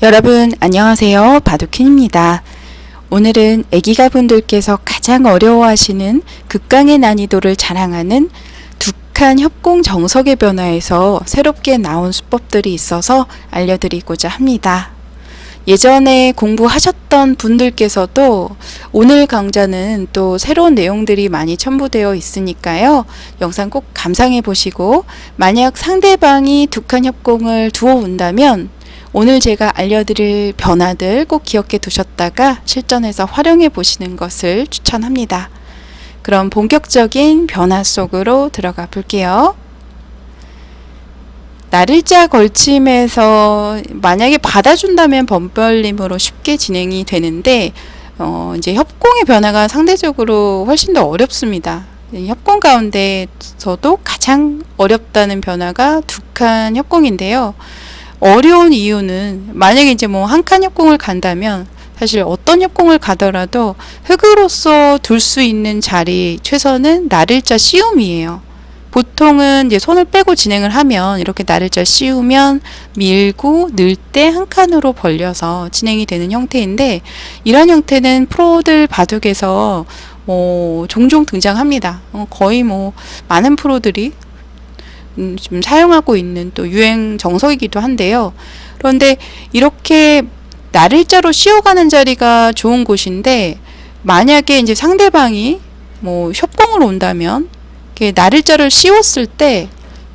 여러분 안녕하세요. 바둑킨입니다. 오늘은 애기가분들께서 가장 어려워하시는 극강의 난이도를 자랑하는 두 칸 협공 정석의 변화에서 새롭게 나온 수법들이 있어서 알려드리고자 합니다. 예전에 공부하셨던 분들께서도 오늘 강좌는 또 새로운 내용들이 많이 첨부되어 있으니까요. 영상 꼭 감상해 보시고 만약 상대방이 두 칸 협공을 두어 온다면 오늘 제가 알려드릴 변화들 꼭 기억해 두셨다가 실전에서 활용해 보시는 것을 추천합니다. 그럼 본격적인 변화 속으로 들어가 볼게요. 나를자 걸침에서 만약에 받아준다면 번벌림으로 쉽게 진행이 되는데 이제 협공의 변화가 상대적으로 훨씬 더 어렵습니다. 협공 가운데서도 가장 어렵다는 변화가 두 칸 협공인데요. 어려운 이유는 만약에 이제 뭐 한 칸 협공을 간다면 사실 어떤 협공을 가더라도 흑으로서 둘 수 있는 자리 최선은 나를자 씌움이에요. 보통은 이제 손을 빼고 진행을 하면 이렇게 나를자 씌우면 밀고 늘 때 한 칸으로 벌려서 진행이 되는 형태인데 이런 형태는 프로들 바둑에서 종종 등장합니다. 거의 많은 프로들이 지금 사용하고 있는 또 유행 정석이기도 한데요. 그런데 이렇게 나를자로 씌워가는 자리가 좋은 곳인데 만약에 이제 상대방이 협공을 온다면 이렇게 나를자를 씌웠을 때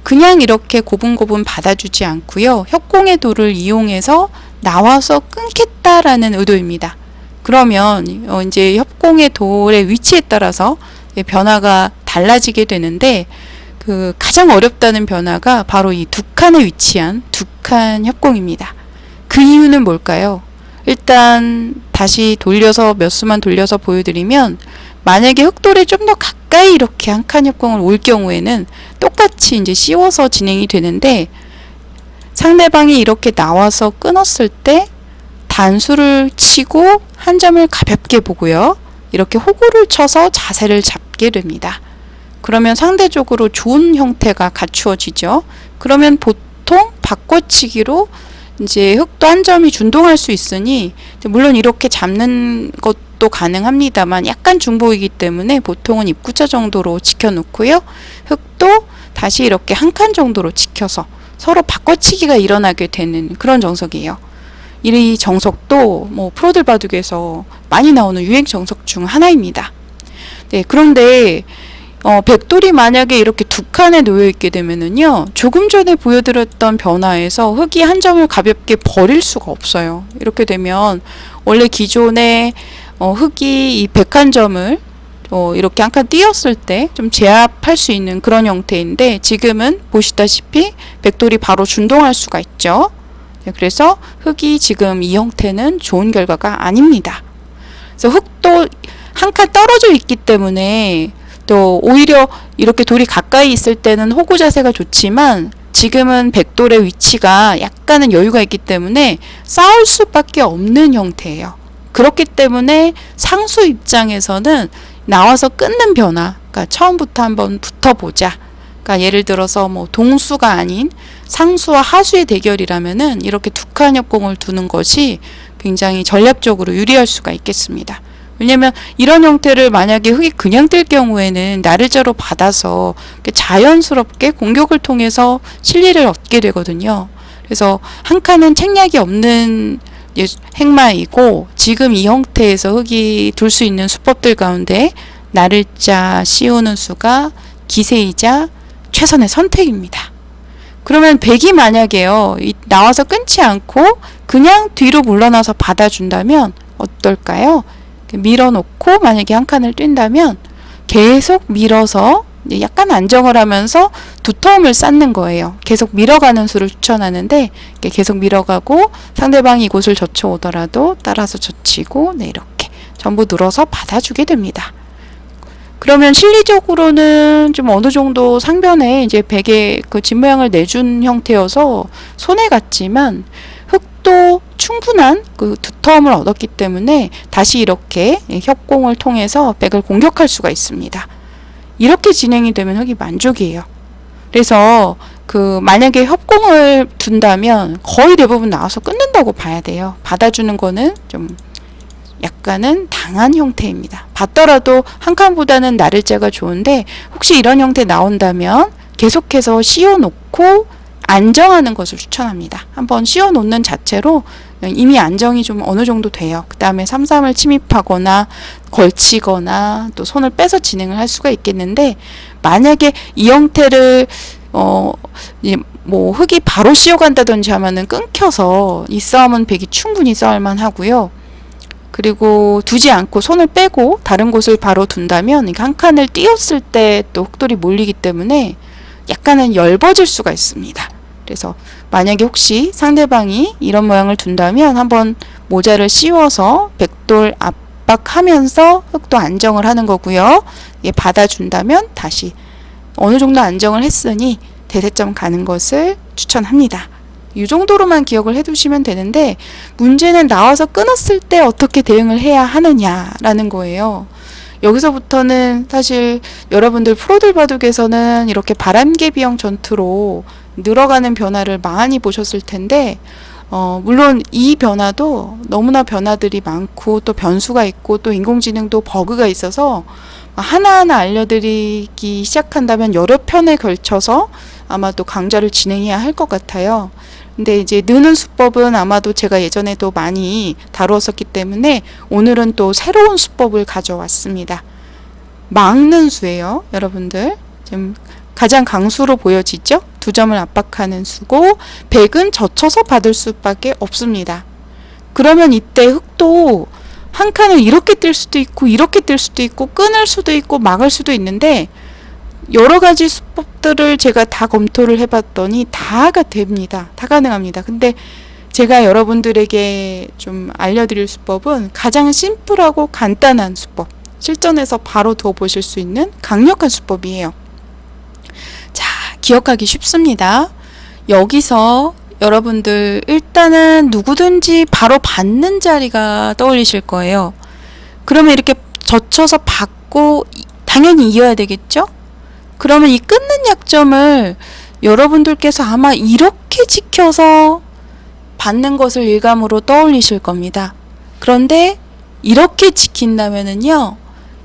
그냥 이렇게 고분고분 받아주지 않고요. 협공의 도를 이용해서 나와서 끊겠다라는 의도입니다. 그러면 이제 협공의 돌의 위치에 따라서 변화가 달라지게 되는데 그 가장 어렵다는 변화가 바로 이 두 칸에 위치한 두 칸 협공입니다. 그 이유는 뭘까요? 일단 다시 돌려서 몇 수만 돌려서 보여드리면 만약에 흑돌에 좀 더 가까이 이렇게 한 칸 협공을 올 경우에는 똑같이 이제 씌워서 진행이 되는데 상대방이 이렇게 나와서 끊었을 때 단수를 치고 한 점을 가볍게 보고요. 이렇게 호구를 쳐서 자세를 잡게 됩니다. 그러면 상대적으로 좋은 형태가 갖추어지죠. 그러면 보통 바꿔치기로 이제 흑도 한 점이 준동할 수 있으니 물론 이렇게 잡는 것도 가능합니다만 약간 중보이기 때문에 보통은 입구자 정도로 지켜놓고요. 흑도 다시 이렇게 한 칸 정도로 지켜서 서로 바꿔치기가 일어나게 되는 그런 정석이에요. 이 정석도 프로들 바둑에서 많이 나오는 유행 정석 중 하나입니다. 네, 그런데 백돌이 만약에 이렇게 두 칸에 놓여 있게 되면은요, 조금 전에 보여드렸던 변화에서 흑이 한 점을 가볍게 버릴 수가 없어요. 이렇게 되면 원래 기존에 흑이 이 101점을 이렇게 한 칸 띄었을 때 좀 제압할 수 있는 그런 형태인데 지금은 보시다시피 백돌이 바로 준동할 수가 있죠. 네, 그래서 흑이 지금 이 형태는 좋은 결과가 아닙니다. 그래서 흑도 한 칸 떨어져 있기 때문에 또 오히려 이렇게 돌이 가까이 있을 때는 호구 자세가 좋지만 지금은 백돌의 위치가 약간은 여유가 있기 때문에 싸울 수밖에 없는 형태예요. 그렇기 때문에 상수 입장에서는 나와서 끊는 변화, 그러니까 처음부터 한번 붙어보자. 그러니까 예를 들어서 동수가 아닌 상수와 하수의 대결이라면은 이렇게 두 칸 협공을 두는 것이 굉장히 전략적으로 유리할 수가 있겠습니다. 왜냐면 이런 형태를 만약에 흑이 그냥 뜰 경우에는 나를자로 받아서 자연스럽게 공격을 통해서 실리를 얻게 되거든요. 그래서 한 칸은 책략이 없는 행마이고 지금 이 형태에서 흑이 둘 수 있는 수법들 가운데 나를자 씌우는 수가 기세이자 최선의 선택입니다. 그러면 백이 만약에요 나와서 끊지 않고 그냥 뒤로 물러나서 받아준다면 어떨까요? 밀어놓고 만약에 한 칸을 뛴다면 계속 밀어서 약간 안정을 하면서 두터움을 쌓는 거예요. 계속 밀어가는 수를 추천하는데 계속 밀어가고 상대방이 이곳을 젖혀오더라도 따라서 젖히고 이렇게 전부 늘어서 받아주게 됩니다. 그러면 실리적으로는 좀 어느 정도 상변에 이제 백의 그 진모양을 내준 형태여서 손해 갔지만 흑도 충분한 그 두터움을 얻었기 때문에 다시 이렇게 협공을 통해서 백을 공격할 수가 있습니다. 이렇게 진행이 되면 흑이 만족이에요. 그래서 만약에 협공을 둔다면 거의 대부분 나와서 끊는다고 봐야 돼요. 받아주는 거는 좀 약간은 당한 형태입니다. 받더라도 한 칸보다는 나를자가 좋은데 혹시 이런 형태 나온다면 계속해서 씌워놓고 안정하는 것을 추천합니다. 한번 씌워놓는 자체로 이미 안정이 좀 어느 정도 돼요. 그 다음에 3-3을 침입하거나 걸치거나 또 손을 빼서 진행을 할 수가 있겠는데, 만약에 이 형태를 뭐 흙이 바로 씌워간다든지 하면은 끊겨서 이 싸움은 백이 충분히 싸울만 하고요. 그리고 두지 않고 손을 빼고 다른 곳을 바로 둔다면 한 칸을 띄었을 때 또 흙돌이 몰리기 때문에 약간은 엷어질 수가 있습니다. 그래서 만약에 혹시 상대방이 이런 모양을 둔다면 한번 모자를 씌워서 백돌 압박하면서 흙도 안정을 하는 거고요. 받아준다면 다시 어느 정도 안정을 했으니 대세점 가는 것을 추천합니다. 이 정도로만 기억을 해두시면 되는데, 문제는 나와서 끊었을 때 어떻게 대응을 해야 하느냐라는 거예요. 여기서부터는 사실 여러분들 프로들 바둑에서는 이렇게 바람개비형 전투로 늘어가는 변화를 많이 보셨을 텐데, 물론 이 변화도 너무나 변화들이 많고 또 변수가 있고 또 인공지능도 버그가 있어서 하나하나 알려드리기 시작한다면 여러 편에 걸쳐서 아마도 강좌를 진행해야 할 것 같아요. 근데 이제 느는 수법은 아마도 제가 예전에도 많이 다루었었기 때문에 오늘은 또 새로운 수법을 가져왔습니다. 막는 수예요, 여러분들. 지금 가장 강수로 보여지죠? 2점을 압박하는 수고, 백은 젖혀서 받을 수밖에 없습니다. 그러면 이때 흙도 한 칸을 이렇게 뜰 수도 있고 이렇게 뜰 수도 있고 끊을 수도 있고 막을 수도 있는데, 여러 가지 수법들을 제가 다 검토를 해봤더니 다가 됩니다. 다 가능합니다. 근데 제가 여러분들에게 좀 알려드릴 수법은 가장 심플하고 간단한 수법, 실전에서 바로 더 보실 수 있는 강력한 수법이에요. 자, 기억하기 쉽습니다. 여기서 여러분들 일단은 누구든지 바로 받는 자리가 떠올리실 거예요. 그러면 이렇게 젖혀서 받고 당연히 이어야 되겠죠? 그러면 이 끊는 약점을 여러분들께서 아마 이렇게 지켜서 받는 것을 일감으로 떠올리실 겁니다. 그런데 이렇게 지킨다면은요,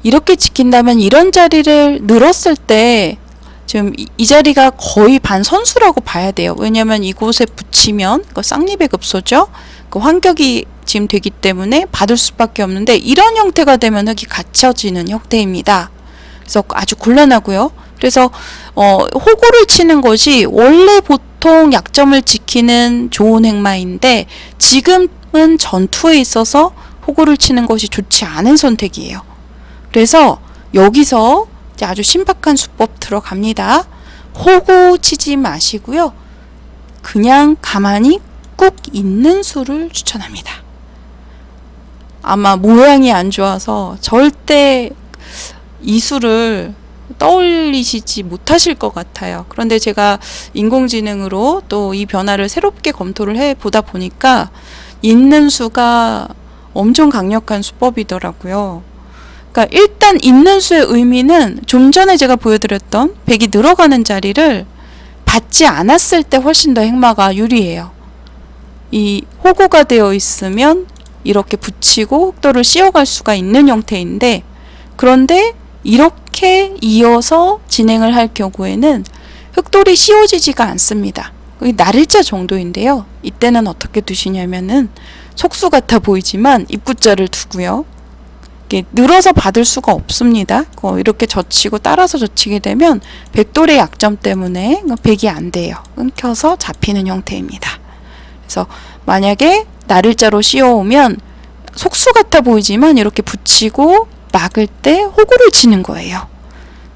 이렇게 지킨다면 이런 자리를 늘었을 때 지금 이 자리가 거의 반선수라고 봐야 돼요. 왜냐면 이곳에 붙이면 쌍립의 급소죠. 그 환격이 지금 되기 때문에 받을 수밖에 없는데, 이런 형태가 되면 흙이 갇혀지는 형태입니다. 그래서 아주 곤란하고요. 그래서 호구를 치는 것이 원래 보통 약점을 지키는 좋은 행마인데, 지금은 전투에 있어서 호구를 치는 것이 좋지 않은 선택이에요. 그래서 여기서 이제 아주 신박한 수법 들어갑니다. 호구 치지 마시고요. 그냥 가만히 꾹 있는 수를 추천합니다. 아마 모양이 안 좋아서 절대 이 수를 떠올리시지 못하실 것 같아요. 그런데 제가 인공지능으로 또 이 변화를 새롭게 검토를 해보다 보니까 있는 수가 엄청 강력한 수법이더라고요. 그러니까 일단 있는 수의 의미는 좀 전에 제가 보여드렸던 백이 늘어가는 자리를 받지 않았을 때 훨씬 더 행마가 유리해요. 이 호구가 되어 있으면 이렇게 붙이고 흙돌을 씌워갈 수가 있는 형태인데, 그런데 이렇게 이어서 진행을 할 경우에는 흙돌이 씌워지지가 않습니다. 나를자 정도인데요. 이때는 어떻게 두시냐면은 속수 같아 보이지만 입구자를 두고요. 이렇게 늘어서 받을 수가 없습니다. 이렇게 젖히고 따라서 젖히게 되면 백돌의 약점 때문에 백이 안 돼요. 끊겨서 잡히는 형태입니다. 그래서 만약에 나를자로 씌워오면 속수 같아 보이지만 이렇게 붙이고 막을 때 호구를 치는 거예요.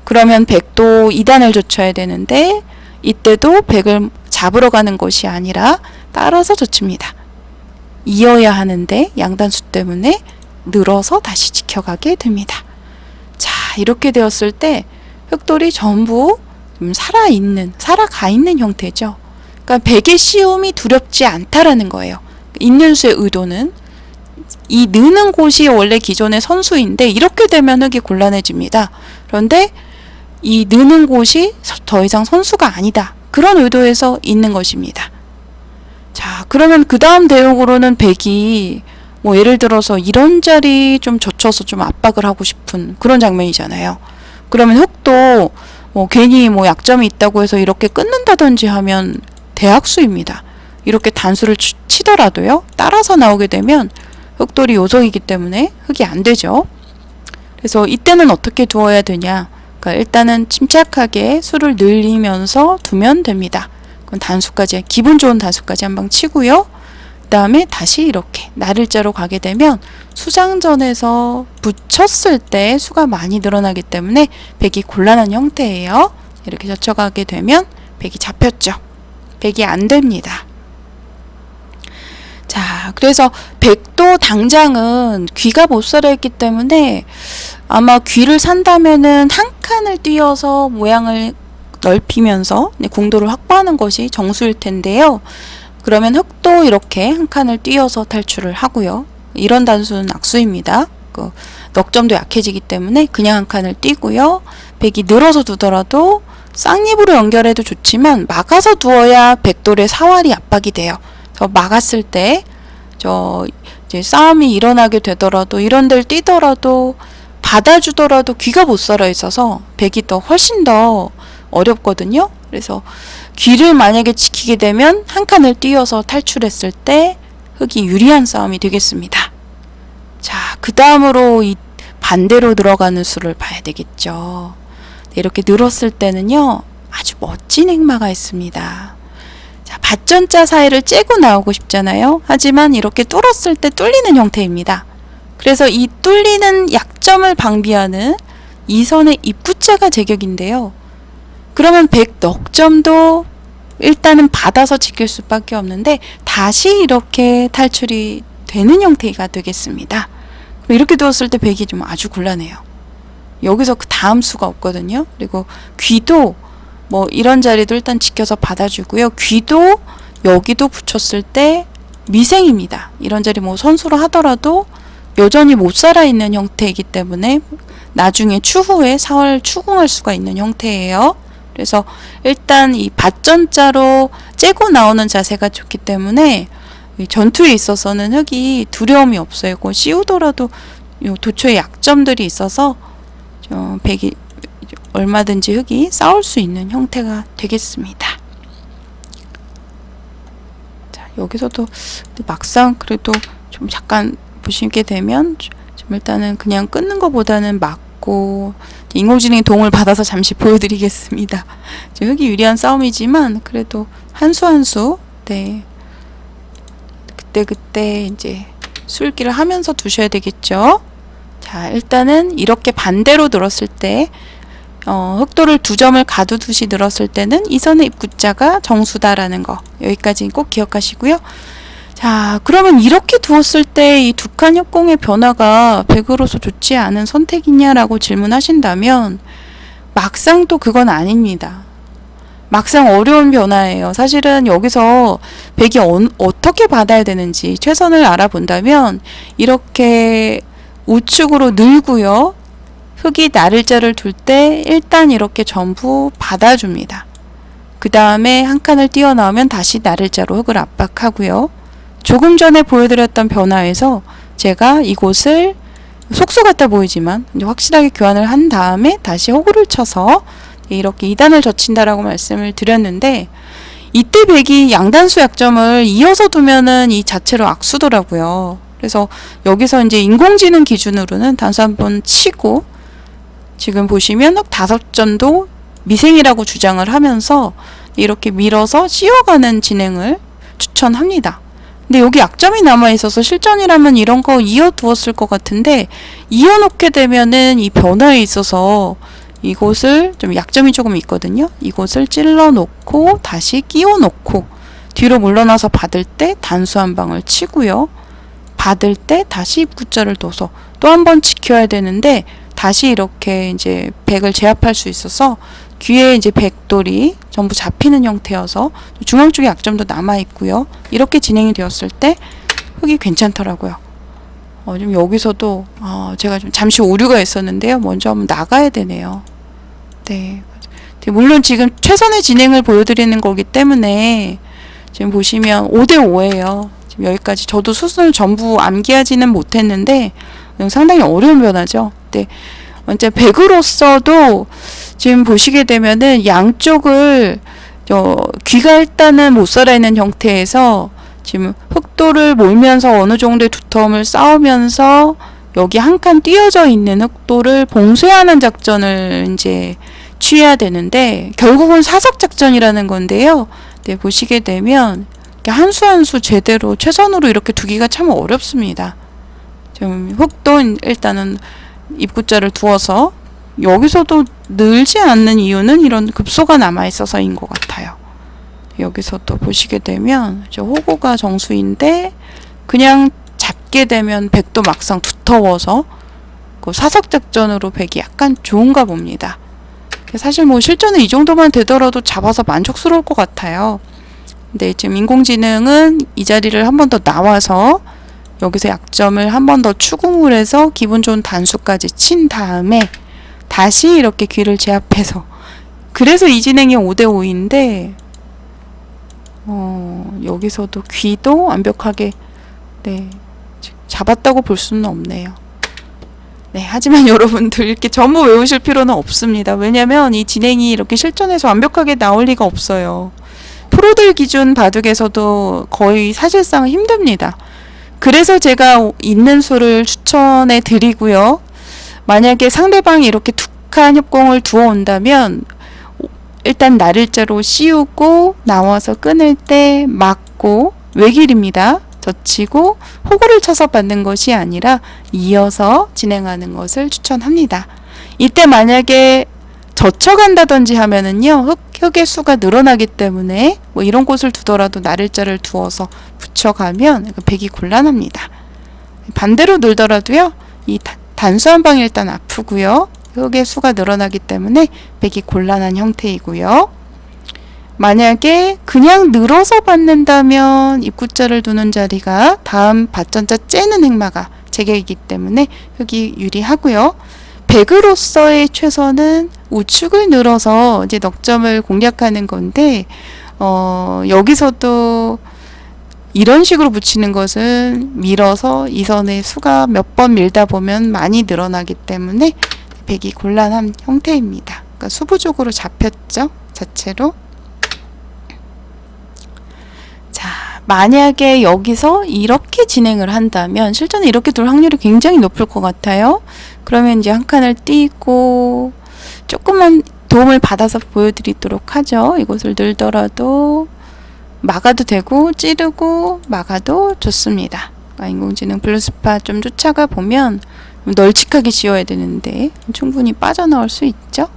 그러면 백도 2단을 젖혀야 되는데, 이때도 백을 잡으러 가는 것이 아니라 따라서 젖힙니다. 이어야 하는데 양단수 때문에 늘어서 다시 지켜가게 됩니다. 자, 이렇게 되었을 때 흙돌이 전부 좀 살아가 있는 형태죠. 그러니까 백의 씌움이 두렵지 않다라는 거예요. 있는 수의 의도는 이 느는 곳이 원래 기존의 선수인데, 이렇게 되면 흙이 곤란해집니다. 그런데 이 느는 곳이 더 이상 선수가 아니다. 그런 의도에서 있는 것입니다. 자, 그러면 그 다음 대목으로는 백이 뭐 예를 들어서 이런 자리 좀 젖혀서 좀 압박을 하고 싶은 그런 장면이잖아요. 그러면 흑도 뭐 괜히 뭐 약점이 있다고 해서 이렇게 끊는다든지 하면 대학수입니다. 이렇게 단수를 치더라도요, 따라서 나오게 되면 흑돌이 요속이기 때문에 흑이 안 되죠. 그래서 이때는 어떻게 두어야 되냐? 그러니까 일단은 침착하게 수를 늘리면서 두면 됩니다. 그럼 단수까지, 기분 좋은 단수까지 한 방 치고요. 그 다음에 다시 이렇게 나를자로 가게 되면 수장전에서 붙였을 때 수가 많이 늘어나기 때문에 백이 곤란한 형태예요. 이렇게 젖혀가게 되면 백이 잡혔죠. 백이 안 됩니다. 자, 그래서 백도 당장은 귀가 못 살아있기 때문에 아마 귀를 산다면은 한 칸을 띄어서 모양을 넓히면서 공도를 확보하는 것이 정수일 텐데요. 그러면 흑도 이렇게 한 칸을 띄어서 탈출을 하고요. 이런 단수는 악수입니다. 넉점도 약해지기 때문에 그냥 한 칸을 띄고요. 백이 늘어서 두더라도 쌍립으로 연결해도 좋지만 막아서 두어야 백돌의 사활이 압박이 돼요. 저 막았을 때 이제 싸움이 일어나게 되더라도 이런 데를 띄더라도 받아주더라도 귀가 못 살아 있어서 백이 훨씬 더 어렵거든요. 그래서 귀를 만약에 지키게 되면 한 칸을 띄어서 탈출했을 때 흑이 유리한 싸움이 되겠습니다. 자, 그 다음으로 이 반대로 들어가는 수를 봐야 되겠죠. 이렇게 늘었을 때는요, 아주 멋진 행마가 있습니다. 자, 밭전자 사이를 째고 나오고 싶잖아요. 하지만 이렇게 뚫었을 때 뚫리는 형태입니다. 그래서 이 뚫리는 약점을 방비하는 이 선의 입구자가 제격인데요. 그러면 백 넉점도 일단은 받아서 지킬 수밖에 없는데 다시 이렇게 탈출이 되는 형태가 되겠습니다. 이렇게 두었을 때 백이 좀 아주 곤란해요. 여기서 그 다음 수가 없거든요. 그리고 귀도 뭐 이런 자리도 일단 지켜서 받아주고요. 귀도 여기도 붙였을 때 미생입니다. 이런 자리 뭐 선수로 하더라도 여전히 못 살아있는 형태이기 때문에 나중에 추후에 사활 추궁할 수가 있는 형태예요. 그래서 일단 이 밭전자로 째고 나오는 자세가 좋기 때문에 전투에 있어서는 흑이 두려움이 없어요. 씌우더라도 도초에 약점들이 있어서 백이 얼마든지 흑이 싸울 수 있는 형태가 되겠습니다. 자, 여기서도 막상 그래도 좀 잠깐 보시게 되면 좀 일단은 그냥 끊는 것보다는 막고 인공지능의 도움을 받아서 잠시 보여드리겠습니다. 흑이 유리한 싸움이지만 그래도 한 수 한 수 네, 그때 이제 술기를 하면서 두셔야 되겠죠. 자, 일단은 이렇게 반대로 늘었을 때 흑도를 2점을 가두듯이 늘었을 때는 이 선의 입구자가 정수다라는 거 여기까지 꼭 기억하시고요. 자, 그러면 이렇게 두었을 때 이 두 칸 협공의 변화가 백으로서 좋지 않은 선택이냐라고 질문하신다면 막상 또 그건 아닙니다. 막상 어려운 변화예요. 사실은 여기서 백이 어떻게 받아야 되는지 최선을 알아본다면 이렇게 우측으로 늘고요. 흑이 나를자를 둘 때 일단 이렇게 전부 받아줍니다. 그 다음에 한 칸을 띄어나오면 다시 나를자로 흑을 압박하고요. 조금 전에 보여드렸던 변화에서 제가 이곳을 속수 같아 보이지만 이제 확실하게 교환을 한 다음에 다시 호구를 쳐서 이렇게 2단을 젖힌다라고 말씀을 드렸는데 이때 백이 양단수 약점을 이어서 두면은 이 자체로 악수더라고요. 그래서 여기서 이제 인공지능 기준으로는 단수 한번 치고 지금 보시면 흑 5점도 미생이라고 주장을 하면서 이렇게 밀어서 씌워가는 진행을 추천합니다. 근데 여기 약점이 남아있어서 실전이라면 이런 거 이어두었을 것 같은데 이어놓게 되면은 이 변화에 있어서 이곳을 좀 약점이 조금 있거든요. 이곳을 찔러 놓고 다시 끼워 놓고 뒤로 물러나서 받을 때 단수 한 방을 치고요. 받을 때 다시 입구자를 둬서 또 한 번 지켜야 되는데 다시 이렇게 이제 백을 제압할 수 있어서 귀에 이제 백돌이 전부 잡히는 형태여서 중앙 쪽에 약점도 남아 있고요. 이렇게 진행이 되었을 때 흑이 괜찮더라고요. 좀 여기서도 제가 좀 잠시 오류가 있었는데요. 먼저 한번 나가야 되네요. 네, 물론 지금 최선의 진행을 보여드리는 거기 때문에 지금 보시면 5대5예요. 지금 여기까지 저도 수순을 전부 암기하지는 못했는데 상당히 어려운 변화죠. 네. 이제 백으로서도 지금 보시게 되면은 양쪽을 귀가 일단은 못 살아있는 형태에서 지금 흑도를 몰면서 어느 정도의 두터움을 쌓으면서 여기 한 칸 띄어져 있는 흑도를 봉쇄하는 작전을 이제 취해야 되는데 결국은 사석 작전이라는 건데요. 네, 보시게 되면 한 수 한 수 제대로 최선으로 이렇게 두기가 참 어렵습니다. 지금 흑도 일단은 입구자를 두어서 여기서도 늘지 않는 이유는 이런 급소가 남아 있어서인 것 같아요. 여기서도 보시게 되면 호구가 정수인데 그냥 잡게 되면 백도 막상 두터워서 그 사석 작전으로 백이 약간 좋은가 봅니다. 사실 뭐 실전에 이 정도만 되더라도 잡아서 만족스러울 것 같아요. 근데 지금 인공지능은 이 자리를 한 번 더 나와서 여기서 약점을 한 번 더 추궁을 해서 기분 좋은 단수까지 친 다음에 다시 이렇게 귀를 제압해서 그래서 이 진행이 5대5인데 여기서도 귀도 완벽하게 네, 잡았다고 볼 수는 없네요. 네, 하지만 여러분들 이렇게 전부 외우실 필요는 없습니다. 왜냐면 이 진행이 이렇게 실전에서 완벽하게 나올 리가 없어요. 프로들 기준 바둑에서도 거의 사실상 힘듭니다. 그래서 제가 있는 수를 추천해 드리고요. 만약에 상대방이 이렇게 툭한 협공을 두어 온다면 일단 나를자로 씌우고 나와서 끊을 때 막고 외길입니다. 젖히고 호구를 쳐서 받는 것이 아니라 이어서 진행하는 것을 추천합니다. 이때 만약에 젖혀간다든지 하면은요 흑의 수가 늘어나기 때문에 뭐 이런 곳을 두더라도 나를자를 두어서 붙여가면 백이 곤란합니다. 반대로 늘더라도요 이 단수 한 방이 일단 아프고요 흑의 수가 늘어나기 때문에 백이 곤란한 형태이고요. 만약에 그냥 늘어서 받는다면 입구자를 두는 자리가 다음 받전자 째는 행마가 제격이기 때문에 흑이 유리하고요. 백으로서의 최선은 우측을 늘어서 이제 넉점을 공략하는 건데 여기서도 이런 식으로 붙이는 것은 밀어서 이 선의 수가 몇 번 밀다 보면 많이 늘어나기 때문에 백이 곤란한 형태입니다. 그러니까 수부족으로 잡혔죠. 자체로. 자, 만약에 여기서 이렇게 진행을 한다면 실전에 이렇게 둘 확률이 굉장히 높을 것 같아요. 그러면 이제 한 칸을 띄고 조금만 도움을 받아서 보여드리도록 하죠. 이곳을 늘더라도 막아도 되고 찌르고 막아도 좋습니다. 그러니까 인공지능 블루스파 좀 쫓아가 보면 널찍하게 지어야 되는데 충분히 빠져나올 수 있죠.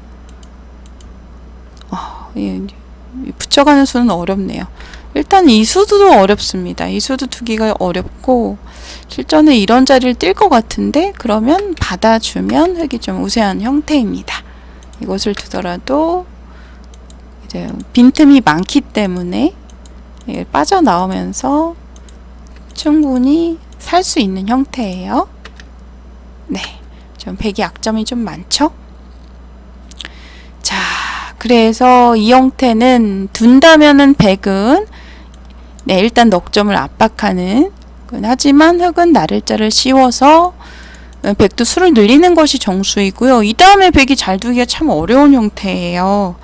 예, 붙여가는 수는 어렵네요. 일단 이 수도 어렵습니다. 이 수도 두기가 어렵고 실전에 이런 자리를 뛸 것 같은데 그러면 받아주면 흑이 좀 우세한 형태입니다. 이것을 두더라도 이제 빈틈이 많기 때문에 빠져나오면서 충분히 살 수 있는 형태예요. 네, 좀 백이 약점이 좀 많죠? 자, 그래서 이 형태는 둔다면은 백은 네, 일단 넉점을 압박하는 하지만 흑은 나를자를 씌워서 백도 수를 늘리는 것이 정수이고요. 이 다음에 백이 잘 두기가 참 어려운 형태예요.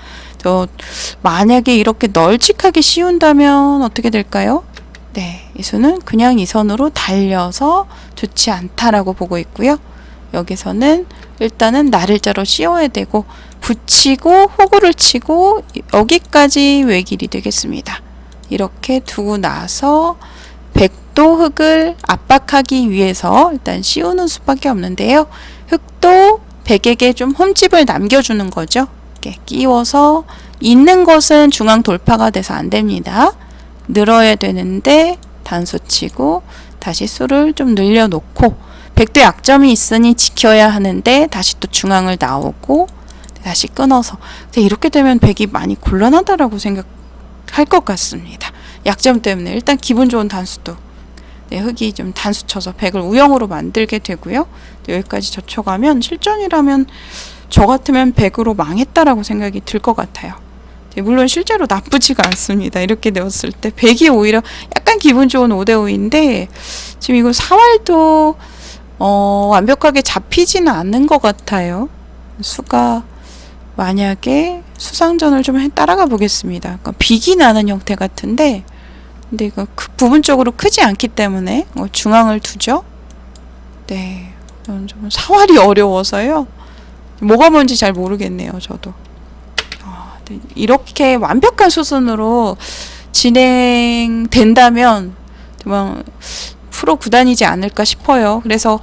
만약에 이렇게 널찍하게 씌운다면 어떻게 될까요? 네, 이 수는 그냥 이 선으로 달려서 좋지 않다라고 보고 있고요. 여기서는 일단은 나를자로 씌워야 되고 붙이고 호구를 치고 여기까지 외길이 되겠습니다. 이렇게 두고 나서 백도 흑을 압박하기 위해서 일단 씌우는 수밖에 없는데요. 흑도 백에게 좀 홈집을 남겨주는 거죠. 이렇게 끼워서 있는 것은 중앙 돌파가 돼서 안 됩니다. 늘어야 되는데 단수 치고 다시 수를 좀 늘려놓고 백도 약점이 있으니 지켜야 하는데 다시 또 중앙을 나오고 다시 끊어서 이렇게 되면 백이 많이 곤란하다라고 생각할 것 같습니다. 약점 때문에 일단 기분 좋은 단수도 흑이 좀 단수 쳐서 백을 우영으로 만들게 되고요. 여기까지 젖혀가면 실전이라면 저 같으면 100으로 망했다라고 생각이 들 것 같아요. 물론 실제로 나쁘지가 않습니다. 이렇게 되었을 때 100이 오히려 약간 기분 좋은 5대5인데 지금 이거 사활도 완벽하게 잡히지는 않는 것 같아요. 수가 만약에 수상전을 좀 따라가 보겠습니다. 그러니까 빅이 나는 형태 같은데 근데 이거 부분적으로 크지 않기 때문에 중앙을 두죠. 네, 좀 사활이 어려워서요. 뭐가 뭔지 잘 모르겠네요. 저도. 네, 이렇게 완벽한 수순으로 진행된다면 정말 프로 구단이지 않을까 싶어요. 그래서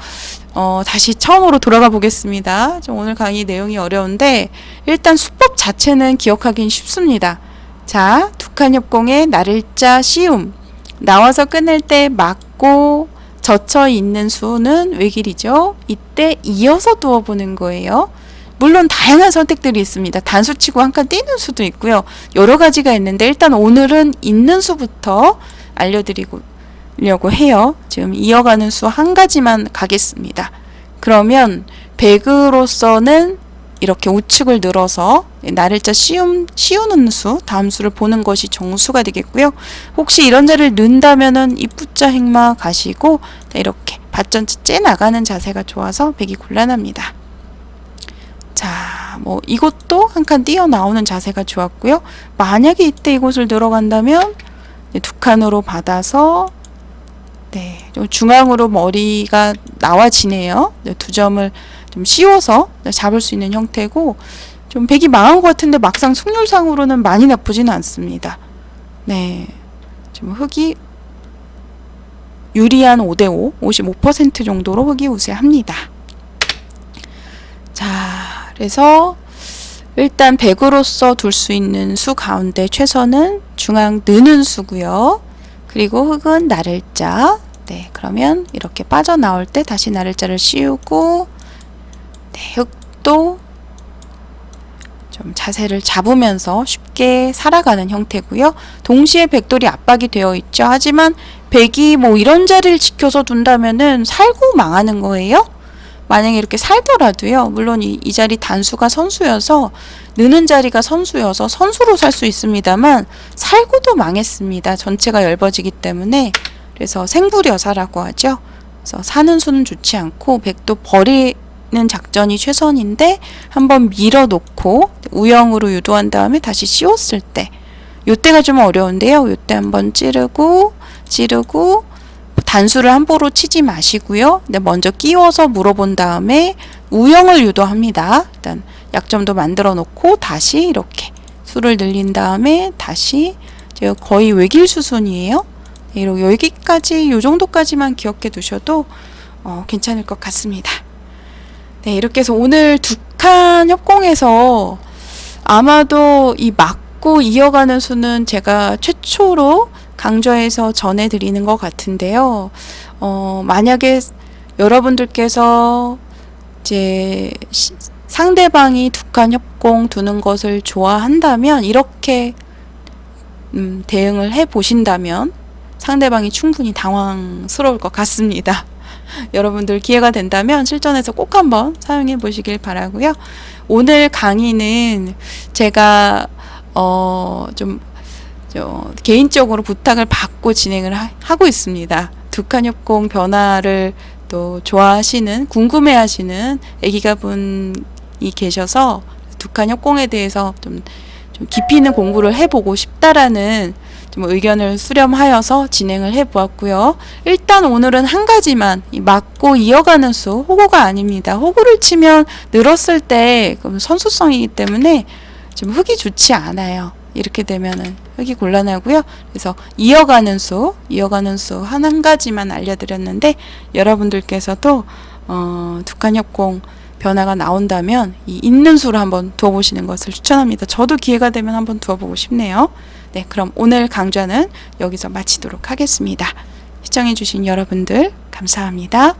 다시 처음으로 돌아가 보겠습니다. 오늘 강의 내용이 어려운데 일단 수법 자체는 기억하긴 쉽습니다. 자, 두 칸 협공의 나를자 시움 나와서 끊을 때 맞고 젖혀 있는 수는 외길이죠. 이때 이어서 두어보는 거예요. 물론 다양한 선택들이 있습니다. 단수 치고 한 칸 띄는 수도 있고요. 여러 가지가 있는데 일단 오늘은 있는 수부터 알려드리려고 해요. 지금 이어가는 수 한 가지만 가겠습니다. 그러면 100으로서는 이렇게 우측을 늘어서 나를자 씌우는 수, 다음 수를 보는 것이 정수가 되겠고요. 혹시 이런 자를 넣는다면은 입부자 행마 가시고 이렇게 밭전체 째 나가는 자세가 좋아서 100이 곤란합니다. 자, 뭐 이것도 한 칸 띄어 나오는 자세가 좋았고요. 만약에 이때 이곳을 들어간다면 두 칸으로 받아서 네, 좀 중앙으로 머리가 나와지네요. 두 점을 좀 씌워서 잡을 수 있는 형태고 좀 100이 망한 것 같은데 막상 승률상으로는 많이 나쁘지는 않습니다. 네, 지금 흑이 유리한 5대5, 55% 정도로 흑이 우세합니다. 자, 그래서 일단 100으로서 둘 수 있는 수 가운데 최선은 중앙 느는 수고요. 그리고 흑은 나를자. 네, 그러면 이렇게 빠져나올 때 다시 나를자를 씌우고 네, 흑도 좀 자세를 잡으면서 쉽게 살아가는 형태고요. 동시에 백돌이 압박이 되어 있죠. 하지만 백이 뭐 이런 자리를 지켜서 둔다면은 살고 망하는 거예요. 만약에 이렇게 살더라도요. 물론 이 자리 단수가 선수여서 느는 자리가 선수여서 선수로 살 수 있습니다만 살고도 망했습니다. 전체가 엷어지기 때문에. 그래서 생불여사라고 하죠. 그래서 사는 수는 좋지 않고 백도 버리는 작전이 최선인데 한번 밀어놓고 우영으로 유도한 다음에 다시 씌웠을 때 요때가 좀 어려운데요. 요때 한번 찌르고 단수를 함부로 치지 마시고요. 근데 먼저 끼워서 물어본 다음에 우영을 유도합니다. 일단 약점도 만들어 놓고 다시 이렇게 수를 늘린 다음에 다시 제가 거의 외길 수순이에요. 이렇게 여기까지 요 정도까지만 기억해 두셔도 괜찮을 것 같습니다. 네, 이렇게 해서 오늘 두 칸 협공에서 아마도 이 맞고 이어가는 수는 제가 최초로 강좌에서 전해드리는 것 같은데요. 만약에 여러분들께서 이제 상대방이 두 칸 협공 두는 것을 좋아한다면 이렇게 대응을 해 보신다면 상대방이 충분히 당황스러울 것 같습니다. 여러분들 기회가 된다면 실전에서 꼭 한번 사용해 보시길 바라고요. 오늘 강의는 제가 좀 개인적으로 부탁을 받고 진행을 하고 있습니다. 두 칸 협공 변화를 또 좋아하시는, 궁금해하시는 애기가 분이 계셔서 두 칸 협공에 대해서 좀 깊이 있는 공부를 해보고 싶다라는 좀 의견을 수렴하여서 진행을 해보았고요. 일단 오늘은 한 가지만 맞고 이어가는 수, 호구가 아닙니다. 호구를 치면 늘었을 때 선수성이기 때문에 좀 흑이 좋지 않아요. 이렇게 되면은 흑이 곤란하고요. 그래서 이어가는 수 한 가지만 알려드렸는데 여러분들께서도 두 칸 협공 변화가 나온다면 이 있는 수를 한번 두어보시는 것을 추천합니다. 저도 기회가 되면 한번 두어보고 싶네요. 네, 그럼 오늘 강좌는 여기서 마치도록 하겠습니다. 시청해주신 여러분들 감사합니다.